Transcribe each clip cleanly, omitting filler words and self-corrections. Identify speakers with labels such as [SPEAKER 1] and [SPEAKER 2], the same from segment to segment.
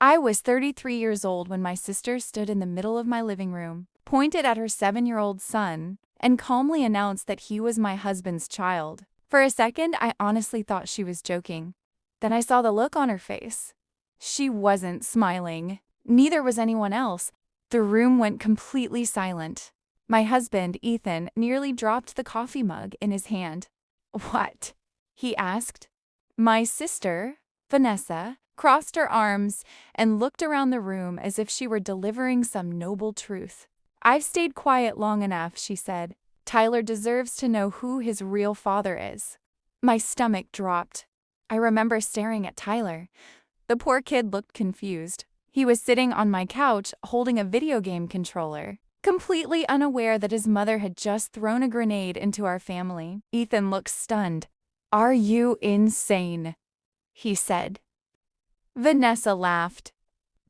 [SPEAKER 1] I was 33 years old when my sister stood in the middle of my living room, pointed at her 7-year-old son, and calmly announced that he was my husband's child. For a second, I honestly thought she was joking. Then I saw the look on her face. She wasn't smiling. Neither was anyone else. The room went completely silent. My husband, Ethan, nearly dropped the coffee mug in his hand. "What?" he asked. My sister, Vanessa, crossed her arms and looked around the room as if she were delivering some noble truth. "I've stayed quiet long enough," she said. "Tyler deserves to know who his real father is." My stomach dropped. I remember staring at Tyler. The poor kid looked confused. He was sitting on my couch holding a video game controller, completely unaware that his mother had just thrown a grenade into our family. Ethan looked stunned. "Are you insane?" he said. Vanessa laughed.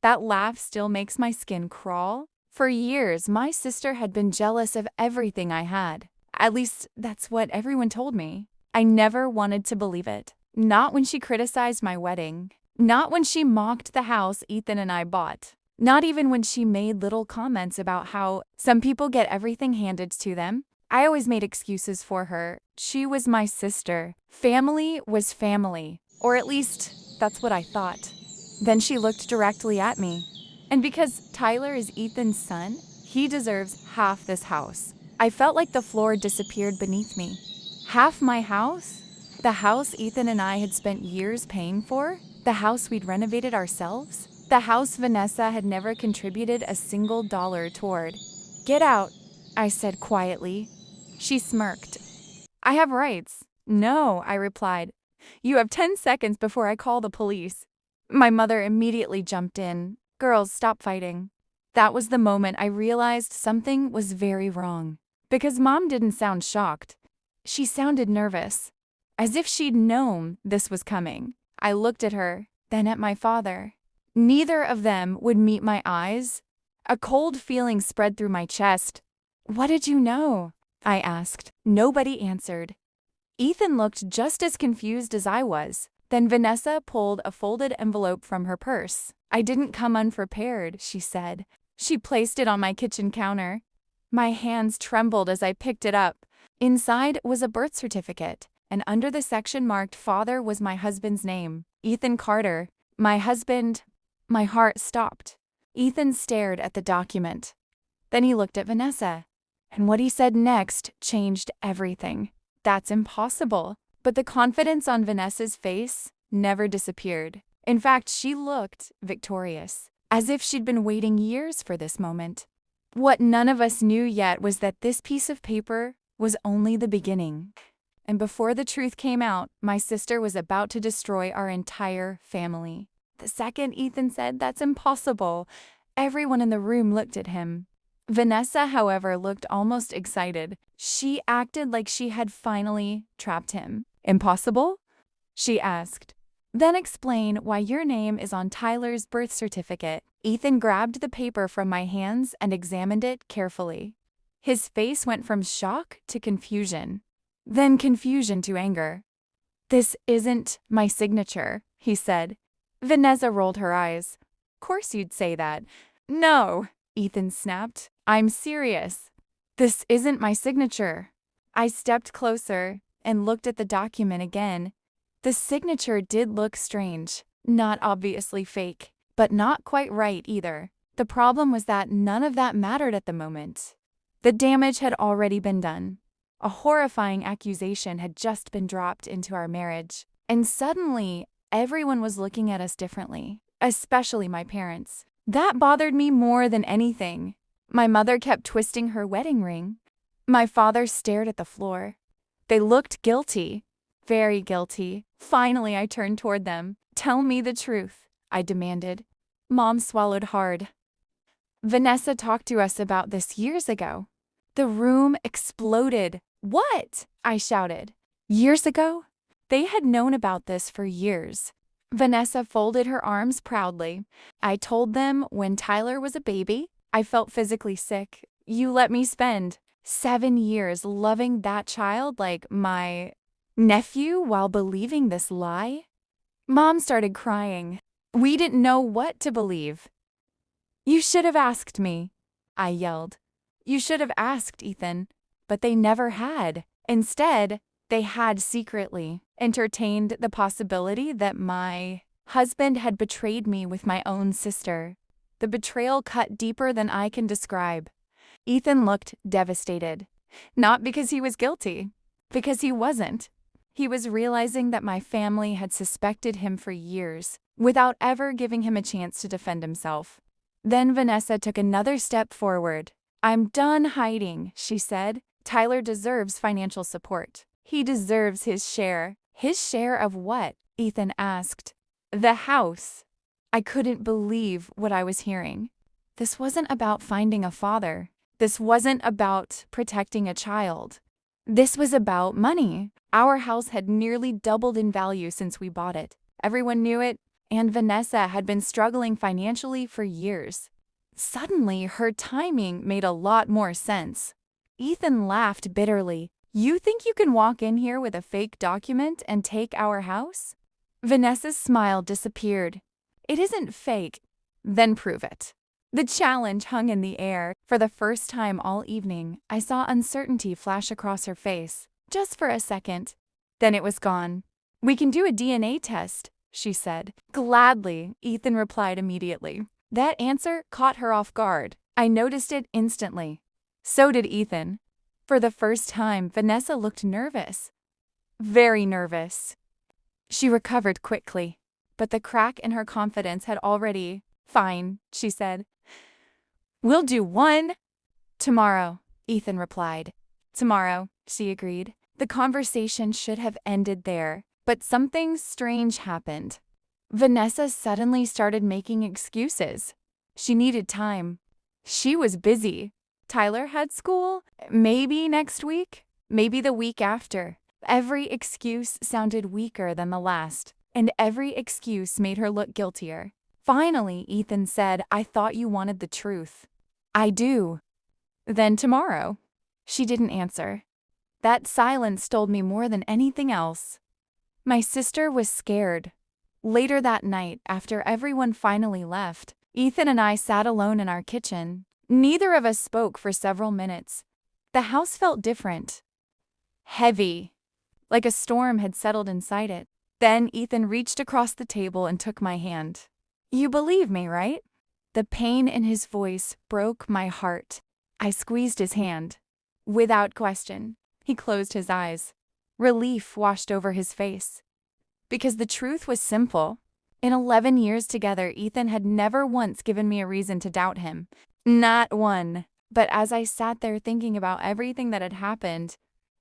[SPEAKER 1] That laugh still makes my skin crawl. For years, my sister had been jealous of everything I had. At least, that's what everyone told me. I never wanted to believe it. Not when she criticized my wedding. Not when she mocked the house Ethan and I bought. Not even when she made little comments about how some people get everything handed to them. I always made excuses for her. She was my sister. Family was family. Or at least, that's what I thought. Then she looked directly at me. "And because Tyler is Ethan's son, he deserves half this house." I felt like the floor disappeared beneath me. Half my house? The house Ethan and I had spent years paying for? The house we'd renovated ourselves? The house Vanessa had never contributed a single dollar toward. "Get out," I said quietly. She smirked. "I have rights." "No," I replied. "You have 10 seconds before I call the police." My mother immediately jumped in. "Girls, stop fighting." That was the moment I realized something was very wrong. Because Mom didn't sound shocked. She sounded nervous, as if she'd known this was coming. I looked at her, then at my father. Neither of them would meet my eyes. A cold feeling spread through my chest. "What did you know?" I asked. Nobody answered. Ethan looked just as confused as I was. Then Vanessa pulled a folded envelope from her purse. "I didn't come unprepared," she said. She placed it on my kitchen counter. My hands trembled as I picked it up. Inside was a birth certificate, and under the section marked father was my husband's name, Ethan Carter. My husband. My heart stopped. Ethan stared at the document. Then he looked at Vanessa. And what he said next changed everything. "That's impossible." But the confidence on Vanessa's face never disappeared. In fact, she looked victorious, as if she'd been waiting years for this moment. What none of us knew yet was that this piece of paper was only the beginning. And before the truth came out, my sister was about to destroy our entire family. The second Ethan said, "That's impossible," everyone in the room looked at him. Vanessa, however, looked almost excited. She acted like she had finally trapped him. "Impossible?" she asked. "Then explain why your name is on Tyler's birth certificate." Ethan grabbed the paper from my hands and examined it carefully. His face went from shock to confusion, then confusion to anger. "This isn't my signature," he said. Vanessa rolled her eyes. "Course you'd say that." "No," Ethan snapped. "I'm serious. This isn't my signature." I stepped closer and looked at the document again. The signature did look strange, not obviously fake, but not quite right either. The problem was that none of that mattered at the moment. The damage had already been done. A horrifying accusation had just been dropped into our marriage. And suddenly, everyone was looking at us differently, especially my parents. That bothered me more than anything. My mother kept twisting her wedding ring. My father stared at the floor. They looked guilty, very guilty. Finally, I turned toward them. "Tell me the truth," I demanded. Mom swallowed hard. "Vanessa talked to us about this years ago." The room exploded. "What?" I shouted. Years ago? They had known about this for years. Vanessa folded her arms proudly. "I told them when Tyler was a baby. I felt physically sick. You let me spend 7 years loving that child like my nephew while believing this lie?" Mom started crying. We didn't know what to believe. You should have asked me, I yelled. You should have asked, Ethan. But they never had. Instead, they had secretly entertained the possibility that my husband had betrayed me with my own sister. The betrayal cut deeper than I can describe. Ethan looked devastated. Not because he was guilty, because he wasn't. He was realizing that my family had suspected him for years, without ever giving him a chance to defend himself. Then Vanessa took another step forward. I'm done hiding, she said. Tyler deserves financial support. He deserves his share. His share of what? Ethan asked. The house. I couldn't believe what I was hearing. This wasn't about finding a father. This wasn't about protecting a child. This was about money. Our house had nearly doubled in value since we bought it. Everyone knew it, and Vanessa had been struggling financially for years. Suddenly, her timing made a lot more sense. Ethan laughed bitterly. You think you can walk in here with a fake document and take our house? Vanessa's smile disappeared. It isn't fake. Then prove it. The challenge hung in the air. For the first time all evening, I saw uncertainty flash across her face, just for a second. Then it was gone. We can do a DNA test, she said. Gladly, Ethan replied immediately. That answer caught her off guard. I noticed it instantly. So did Ethan. For the first time, Vanessa looked nervous. Very nervous. She recovered quickly, but the crack in her confidence had already... Fine, she said. We'll do one. Tomorrow, Ethan replied. Tomorrow, she agreed. The conversation should have ended there, but something strange happened. Vanessa suddenly started making excuses. She needed time. She was busy. Tyler had school, maybe next week, maybe the week after. Every excuse sounded weaker than the last, and every excuse made her look guiltier. Finally, Ethan said, I thought you wanted the truth. I do. Then tomorrow. She didn't answer. That silence told me more than anything else. My sister was scared. Later that night, after everyone finally left, Ethan and I sat alone in our kitchen. Neither of us spoke for several minutes. The house felt different. Heavy. Like a storm had settled inside it. Then Ethan reached across the table and took my hand. You believe me, right? The pain in his voice broke my heart. I squeezed his hand. Without question, he closed his eyes. Relief washed over his face. Because the truth was simple. In 11 years together, Ethan had never once given me a reason to doubt him. Not one. But as I sat there thinking about everything that had happened,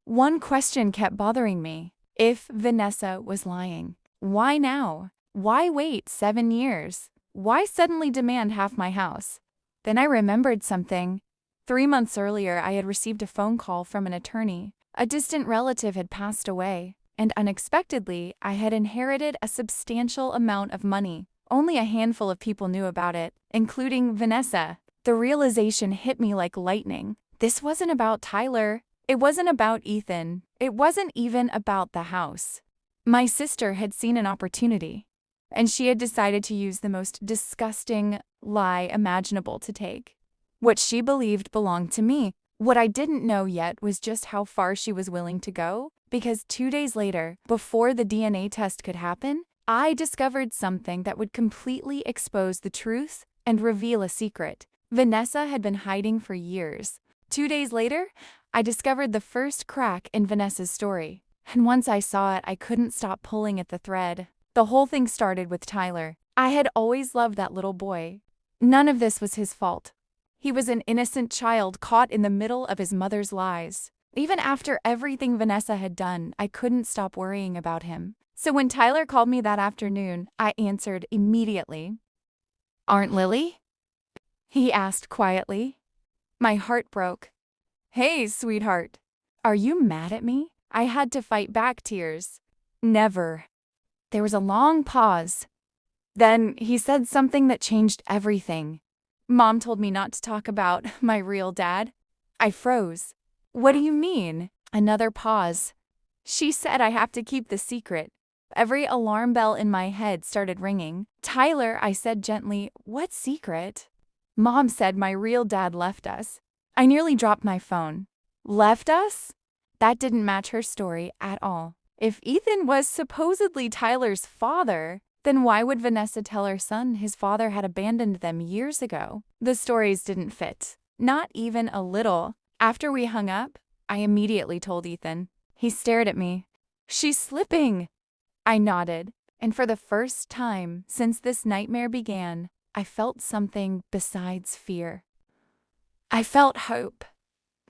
[SPEAKER 1] one question kept bothering me. If Vanessa was lying, why now? Why wait 7 years? Why suddenly demand half my house? Then I remembered something. 3 months earlier, I had received a phone call from an attorney. A distant relative had passed away, and unexpectedly, I had inherited a substantial amount of money. Only a handful of people knew about it, including Vanessa. The realization hit me like lightning. This wasn't about Tyler. It wasn't about Ethan. It wasn't even about the house. My sister had seen an opportunity, and she had decided to use the most disgusting lie imaginable to take. What she believed belonged to me. What I didn't know yet was just how far she was willing to go, because 2 days later, before the DNA test could happen, I discovered something that would completely expose the truth and reveal a secret Vanessa had been hiding for years. 2 days later, I discovered the first crack in Vanessa's story. And once I saw it, I couldn't stop pulling at the thread. The whole thing started with Tyler. I had always loved that little boy. None of this was his fault. He was an innocent child caught in the middle of his mother's lies. Even after everything Vanessa had done, I couldn't stop worrying about him. So when Tyler called me that afternoon, I answered immediately. Aren't Lily? He asked quietly. My heart broke. Hey, sweetheart. Are you mad at me? I had to fight back tears. Never. There was a long pause. Then he said something that changed everything. Mom told me not to talk about my real dad. I froze. What do you mean? Another pause. She said I have to keep the secret. Every alarm bell in my head started ringing. "Tyler," I said gently, "what secret?" "Mom said my real dad left us." I nearly dropped my phone. Left us? That didn't match her story at all. If Ethan was supposedly Tyler's father, then why would Vanessa tell her son his father had abandoned them years ago? The stories didn't fit. Not even a little. After we hung up, I immediately told Ethan. He stared at me. "She's slipping." I nodded, and for the first time since this nightmare began, I felt something besides fear. I felt hope.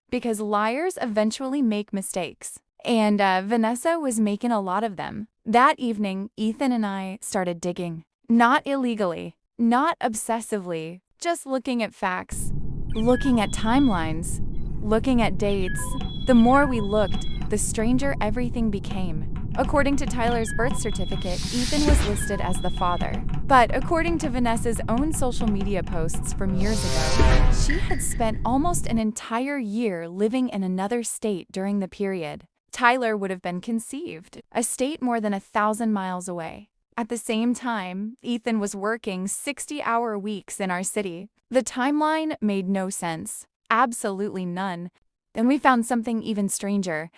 [SPEAKER 1] Because liars eventually make mistakes. And Vanessa was making a lot of them. That evening, Ethan and I started digging. Not illegally, not obsessively, just looking at facts, looking at timelines, looking at dates. The more we looked, the stranger everything became. According to Tyler's birth certificate, Ethan was listed as the father. But according to Vanessa's own social media posts from years ago, she had spent almost an entire year living in another state during the period Tyler would have been conceived, a state more than 1,000 miles away. At the same time, Ethan was working 60-hour weeks in our city. The timeline made no sense. Absolutely none. Then we found something even stranger.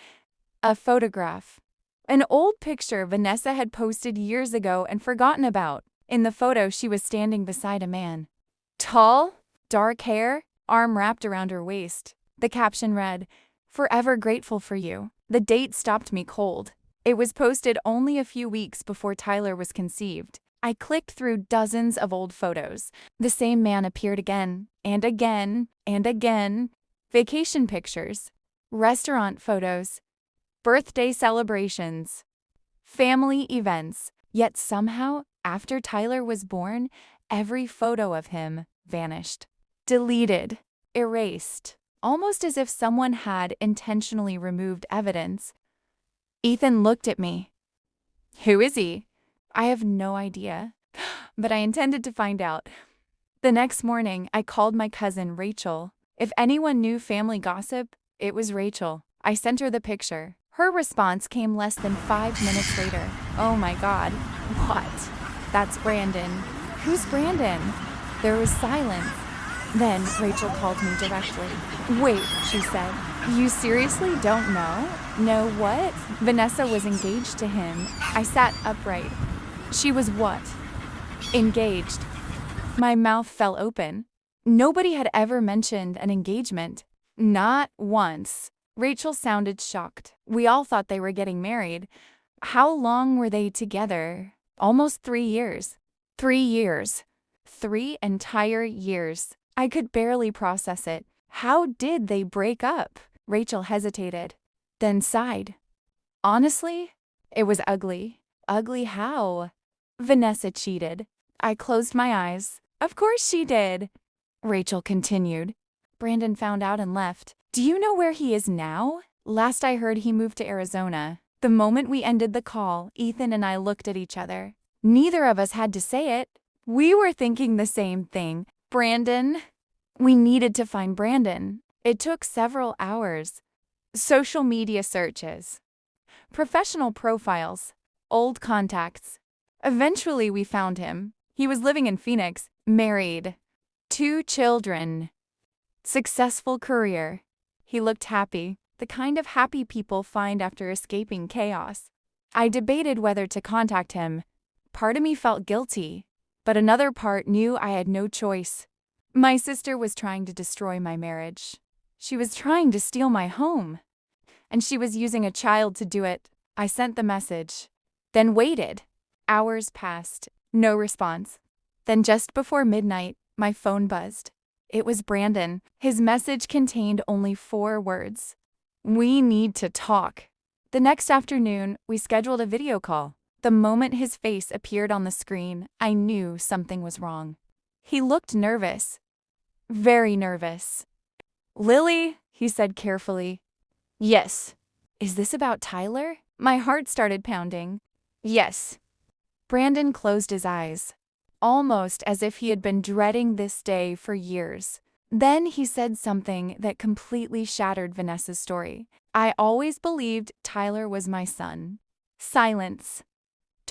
[SPEAKER 1] A photograph. An old picture Vanessa had posted years ago and forgotten about. In the photo, she was standing beside a man. Tall, dark hair, arm wrapped around her waist. The caption read, "Forever grateful for you." The date stopped me cold. It was posted only a few weeks before Tyler was conceived. I clicked through dozens of old photos. The same man appeared again, and again, and again. Vacation pictures, restaurant photos, birthday celebrations, family events. Yet somehow, after Tyler was born, every photo of him vanished. Deleted, erased, almost as if someone had intentionally removed evidence. Ethan looked at me. "Who is he?" I have no idea, but I intended to find out. The next morning, I called my cousin Rachel. If anyone knew family gossip, it was Rachel. I sent her the picture. Her response came less than 5 minutes later. "Oh my God." "What?" "That's Brandon." "Who's Brandon?" There was silence. Then Rachel called me directly. "Wait," she said. "You seriously don't know?" "No what?" "Vanessa was engaged to him." I sat upright. "She was what?" "Engaged." My mouth fell open. Nobody had ever mentioned an engagement. Not once. Rachel sounded shocked. "We all thought they were getting married." "How long were they together?" "Almost 3 years." 3 years. 3 entire years. I could barely process it. How did they break up? Rachel hesitated, then sighed. "Honestly, it was ugly." "Ugly how?" "Vanessa cheated." I closed my eyes. "Of course she did." Rachel continued. "Brandon found out and left." "Do you know where he is now?" "Last I heard, he moved to Arizona." The moment we ended the call, Ethan and I looked at each other. Neither of us had to say it. We were thinking the same thing. Brandon. We needed to find Brandon. It took several hours. Social media searches, professional profiles, old contacts. Eventually we found him. He was living in Phoenix, married, 2 children, successful career. He looked happy, the kind of happy people find after escaping chaos. I debated whether to contact him. Part of me felt guilty, but another part knew I had no choice. My sister was trying to destroy my marriage. She was trying to steal my home. And she was using a child to do it. I sent the message, then waited. Hours passed, no response. Then just before midnight, my phone buzzed. It was Brandon. His message contained only 4 words. "We need to talk." The next afternoon, we scheduled a video call. The moment his face appeared on the screen, I knew something was wrong. He looked nervous. Very nervous. "Lily," he said carefully. "Yes." "Is this about Tyler?" My heart started pounding. "Yes." Brandon closed his eyes, almost as if he had been dreading this day for years. Then he said something that completely shattered Vanessa's story. "I always believed Tyler was my son." Silence.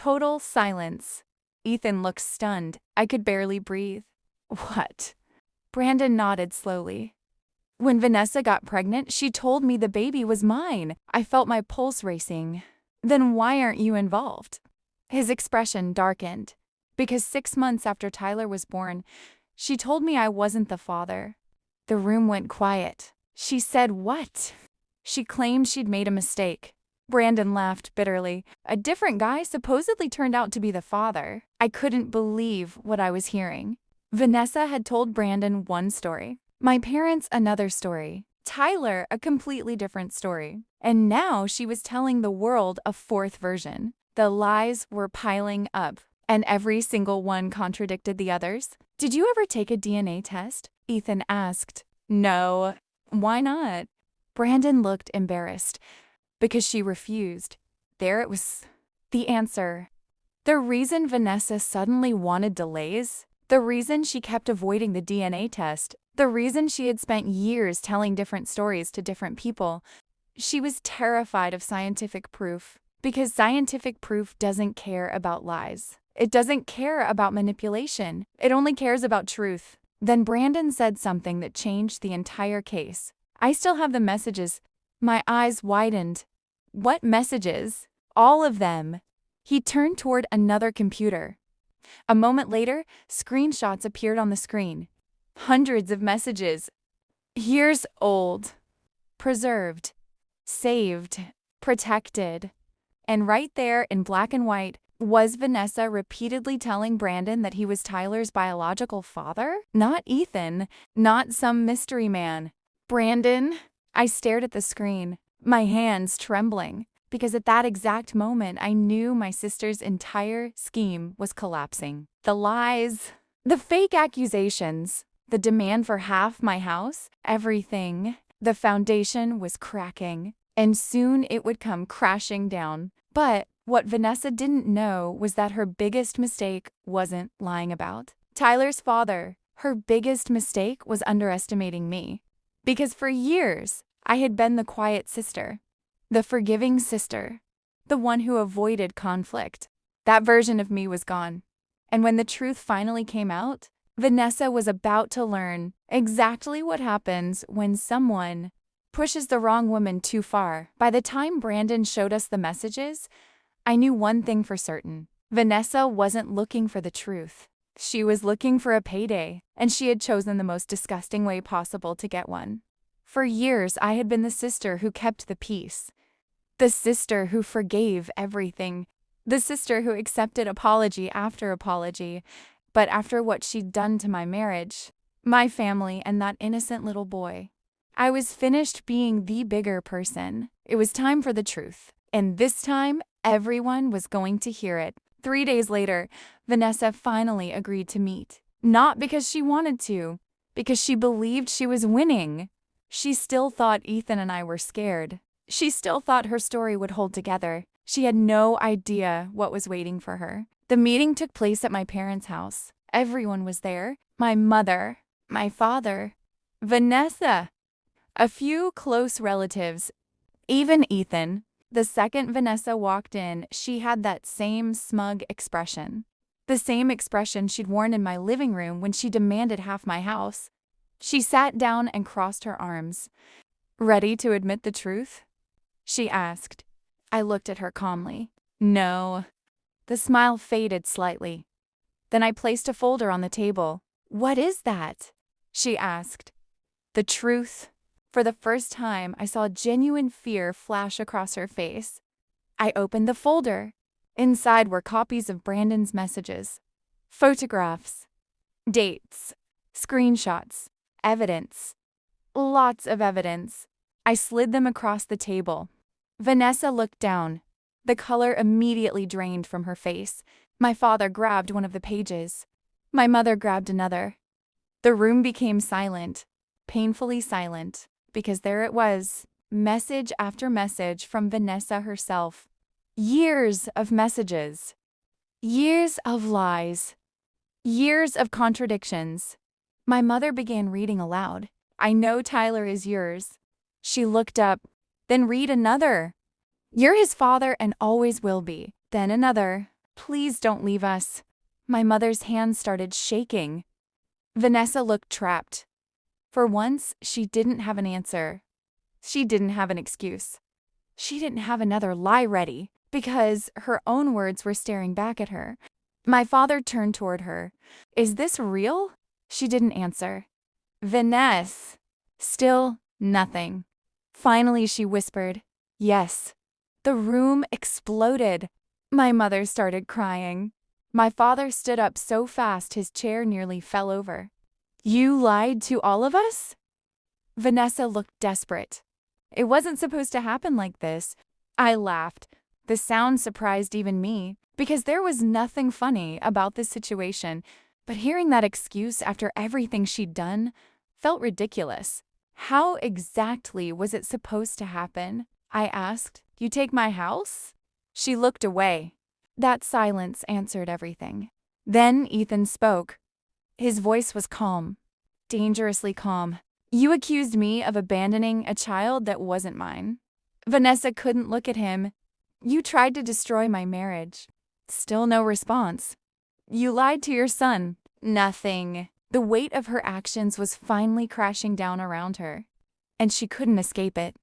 [SPEAKER 1] Total silence. Ethan looked stunned. I could barely breathe. What? Brandon nodded slowly. When Vanessa got pregnant, she told me the baby was mine. I felt my pulse racing. Then why aren't you involved? His expression darkened. Because 6 months after Tyler was born, she told me I wasn't the father. The room went quiet. She said what? She claimed she'd made a mistake. Brandon laughed bitterly. A different guy supposedly turned out to be the father. I couldn't believe what I was hearing. Vanessa had told Brandon one story. My parents another story. Tyler a completely different story. And now she was telling the world a fourth version. The lies were piling up, and every single one contradicted the others. Did you ever take a DNA test? Ethan asked. No. Why not? Brandon looked embarrassed. Because she refused. There it was. The answer. The reason Vanessa suddenly wanted delays, the reason she kept avoiding the DNA test, the reason she had spent years telling different stories to different people, she was terrified of scientific proof. Because scientific proof doesn't care about lies. It doesn't care about manipulation. It only cares about truth. Then Brandon said something that changed the entire case. I still have the messages. My eyes widened. What messages? All of them. He turned toward another computer. A moment later, screenshots appeared on the screen. Hundreds of messages. Years old. Preserved. Saved. Protected. And right there in black and white was Vanessa repeatedly telling Brandon that he was Tyler's biological father? Not Ethan. Not some mystery man. Brandon? I stared at the screen, my hands trembling, because at that exact moment I knew my sister's entire scheme was collapsing. The lies, the fake accusations, the demand for half my house, everything. The foundation was cracking, and soon it would come crashing down. But what Vanessa didn't know was that her biggest mistake wasn't lying about Tyler's father. Her biggest mistake was underestimating me. Because for years, I had been the quiet sister, the forgiving sister, the one who avoided conflict. That version of me was gone. And when the truth finally came out, Vanessa was about to learn exactly what happens when someone pushes the wrong woman too far. By the time Brandon showed us the messages, I knew one thing for certain. Vanessa wasn't looking for the truth. She was looking for a payday, and she had chosen the most disgusting way possible to get one. For years, I had been the sister who kept the peace. The sister who forgave everything. The sister who accepted apology after apology. But after what she'd done to my marriage, my family, and that innocent little boy, I was finished being the bigger person. It was time for the truth. And this time, everyone was going to hear it. 3 days later, Vanessa finally agreed to meet. Not because she wanted to, because she believed she was winning. She still thought Ethan and I were scared. She still thought her story would hold together. She had no idea what was waiting for her. The meeting took place at my parents' house. Everyone was there. My mother, my father, Vanessa, a few close relatives, even Ethan. The second Vanessa walked in, she had that same smug expression. The same expression she'd worn in my living room when she demanded half my house. She sat down and crossed her arms. Ready to admit the truth? She asked. I looked at her calmly. No. The smile faded slightly. Then I placed a folder on the table. What is that? She asked. The truth. For the first time, I saw genuine fear flash across her face. I opened the folder. Inside were copies of Brandon's messages, photographs, dates, screenshots, evidence. Lots of evidence. I slid them across the table. Vanessa looked down. The color immediately drained from her face. My father grabbed one of the pages. My mother grabbed another. The room became silent, painfully silent. Because there it was, message after message from Vanessa herself. Years of messages. Years of lies. Years of contradictions. My mother began reading aloud. I know Tyler is yours. She looked up. Then read another. You're his father and always will be. Then another. Please don't leave us." My mother's hands started shaking. Vanessa looked trapped. For once, she didn't have an answer. She didn't have an excuse. She didn't have another lie ready, because her own words were staring back at her. My father turned toward her. "Is this real?" She didn't answer. "Vanessa." Still nothing. Finally, she whispered, "Yes." The room exploded. My mother started crying. My father stood up so fast his chair nearly fell over. "You lied to all of us?" Vanessa looked desperate. "It wasn't supposed to happen like this." I laughed. The sound surprised even me, because there was nothing funny about this situation, but hearing that excuse after everything she'd done felt ridiculous. "How exactly was it supposed to happen?" I asked. "You take my house?" She looked away. That silence answered everything. Then Ethan spoke. His voice was calm, dangerously calm. "You accused me of abandoning a child that wasn't mine." Vanessa couldn't look at him. "You tried to destroy my marriage." Still no response. "You lied to your son." Nothing. The weight of her actions was finally crashing down around her, and she couldn't escape it.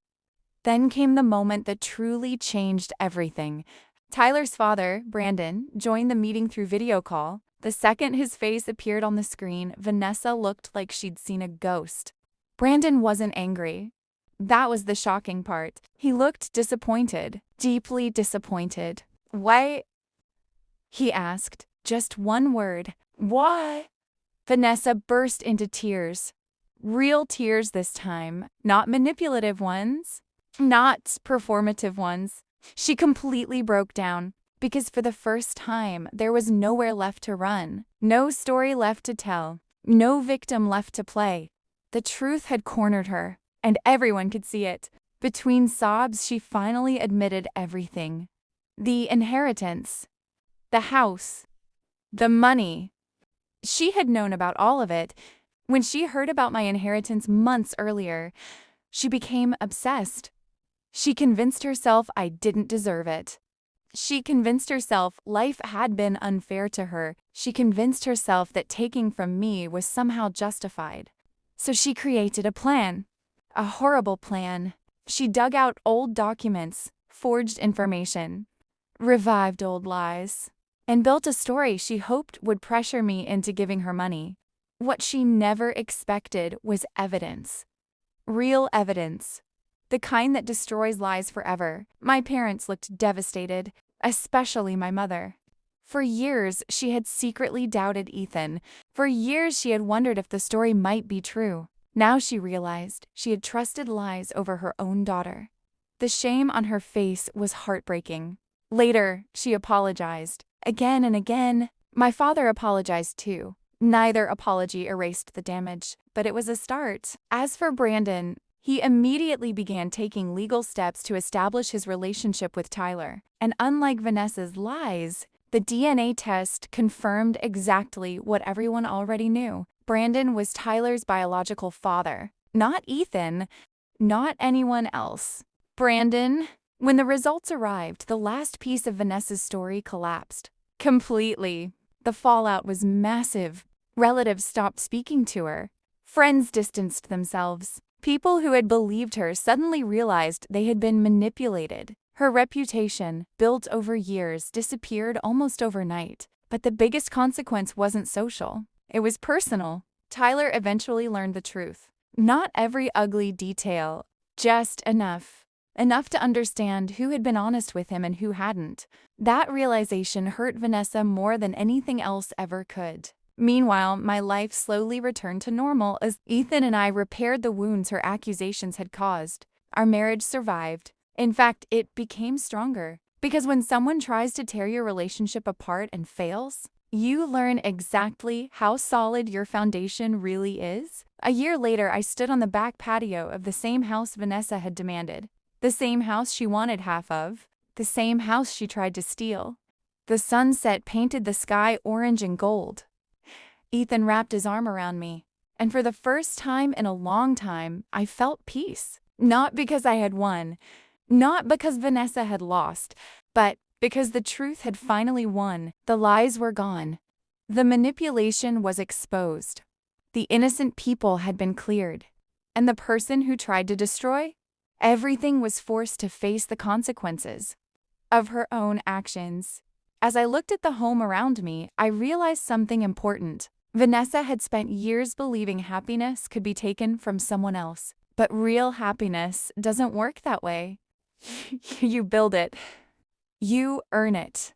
[SPEAKER 1] Then came the moment that truly changed everything. Tyler's father, Brandon, joined the meeting through video call. The second his face appeared on the screen, Vanessa looked like she'd seen a ghost. Brandon wasn't angry. That was the shocking part. He looked disappointed, deeply disappointed. "Why?" he asked. Just one word. "Why?" Vanessa burst into tears. Real tears this time, not manipulative ones, not performative ones. She completely broke down, because for the first time, there was nowhere left to run, no story left to tell, no victim left to play. The truth had cornered her, and everyone could see it. Between sobs, she finally admitted everything. The inheritance, the house, the money. She had known about all of it. When she heard about my inheritance months earlier, she became obsessed. She convinced herself I didn't deserve it. She convinced herself life had been unfair to her. She convinced herself that taking from me was somehow justified. So she created a plan. A horrible plan. She dug out old documents, forged information, revived old lies, and built a story she hoped would pressure me into giving her money. What she never expected was evidence. Real evidence. The kind that destroys lies forever. My parents looked devastated, especially my mother. For years, she had secretly doubted Ethan. For years, she had wondered if the story might be true. Now she realized she had trusted lies over her own daughter. The shame on her face was heartbreaking. Later, she apologized. Again and again. My father apologized too. Neither apology erased the damage, but it was a start. As for Brandon, he immediately began taking legal steps to establish his relationship with Tyler. And unlike Vanessa's lies, the DNA test confirmed exactly what everyone already knew. Brandon was Tyler's biological father, not Ethan, not anyone else. Brandon. When the results arrived, the last piece of Vanessa's story collapsed. Completely. The fallout was massive. Relatives stopped speaking to her. Friends distanced themselves. People who had believed her suddenly realized they had been manipulated. Her reputation, built over years, disappeared almost overnight. But the biggest consequence wasn't social. It was personal. Tyler eventually learned the truth. Not every ugly detail, just enough. Enough to understand who had been honest with him and who hadn't. That realization hurt Vanessa more than anything else ever could. Meanwhile, my life slowly returned to normal as Ethan and I repaired the wounds her accusations had caused. Our marriage survived. In fact, it became stronger. Because when someone tries to tear your relationship apart and fails, you learn exactly how solid your foundation really is. A year later, I stood on the back patio of the same house Vanessa had demanded. The same house she wanted half of. The same house she tried to steal. The sunset painted the sky orange and gold. Ethan wrapped his arm around me, and for the first time in a long time, I felt peace. Not because I had won, not because Vanessa had lost, but Because the truth had finally won, the lies were gone. The manipulation was exposed. The innocent people had been cleared. And the person who tried to destroy? Everything was forced to face the consequences of her own actions. As I looked at the home around me, I realized something important. Vanessa had spent years believing happiness could be taken from someone else. But real happiness doesn't work that way. You build it. You earn it.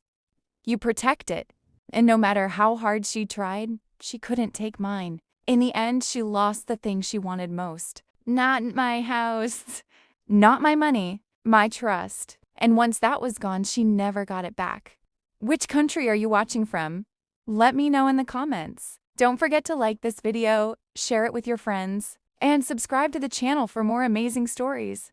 [SPEAKER 1] You protect it. And no matter how hard she tried, she couldn't take mine. In the end, she lost the thing she wanted most. Not my house. Not my money. My trust. And once that was gone, she never got it back. Which country are you watching from? Let me know in the comments. Don't forget to like this video, share it with your friends, and subscribe to the channel for more amazing stories.